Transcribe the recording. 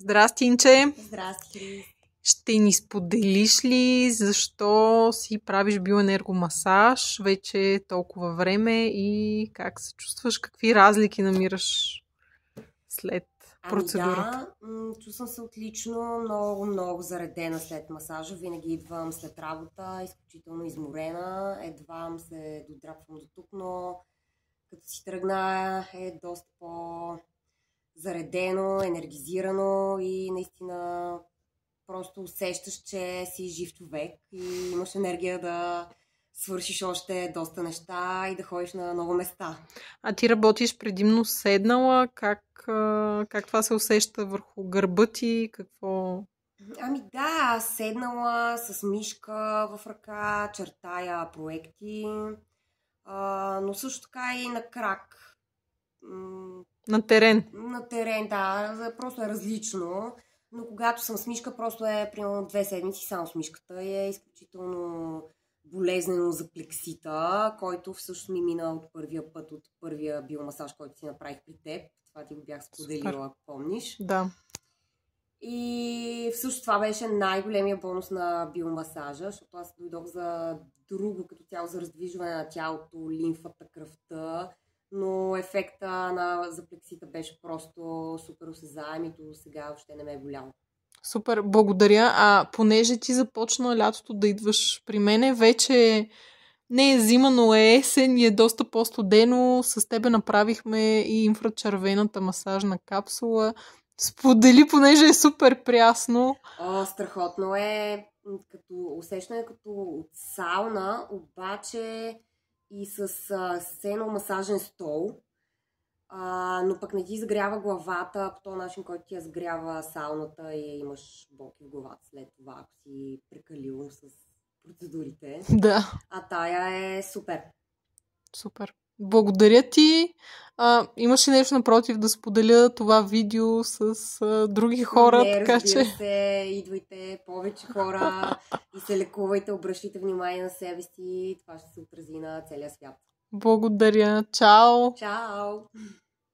Здрасти, Инче! Здрасти! Ще ни споделиш ли защо си правиш биоенергомасаж вече толкова време и как се чувстваш? Какви разлики намираш след процедурата? Чувствам се отлично, много заредена след масажа. Винаги идвам след работа, изключително изморена. Едва се додрапвам до тук, но като си тръгна е доста по-заредено, енергизирано и наистина просто усещаш, че си жив човек и имаш енергия да свършиш още доста неща и да ходиш на много места. А ти работиш предимно седнала? Как това се усеща върху гърба ти? Какво? Седнала с мишка в ръка, чертая проекти, но също така и на крак. На терен? На терен, да, просто е различно. Но когато съм с мишка, просто е примерно 2 седмици само с мишката и е изключително болезнено за плексита, който всъщност ми мина от първия път, от първия биомасаж, който си направих при теб. Това ти го бях споделила, ако помниш. Да. И всъщност това беше най-големия бонус на биомасажа, защото аз дойдох за друго, като цяло за раздвижване на тялото, лимфата, кръвта, но ефекта за плексита беше просто супер осезаем и до сега въобще не ме е боляло. Супер, благодаря. А понеже ти започна лятото да идваш при мене, вече не е зима, но е есен и е доста по-студено. С тебе направихме и инфрачервената масажна капсула. Сподели, понеже е супер прясно. Страхотно е, като усещане като от сауна, обаче и с сено-масажен стол. Но пък не ти изгрява главата по този начин, който ти изгрява сауната и имаш болки в главата след това, ако си прекалил с процедурите. Да. А тая е супер. Супер. Благодаря ти. Имаш ли нещо напротив да споделя това видео с други хора? Не, така че се, идвайте повече хора и се лекувайте, обръщайте внимание на себе си. Това ще се отрази на целия свят. благодаря. Чао! Чао!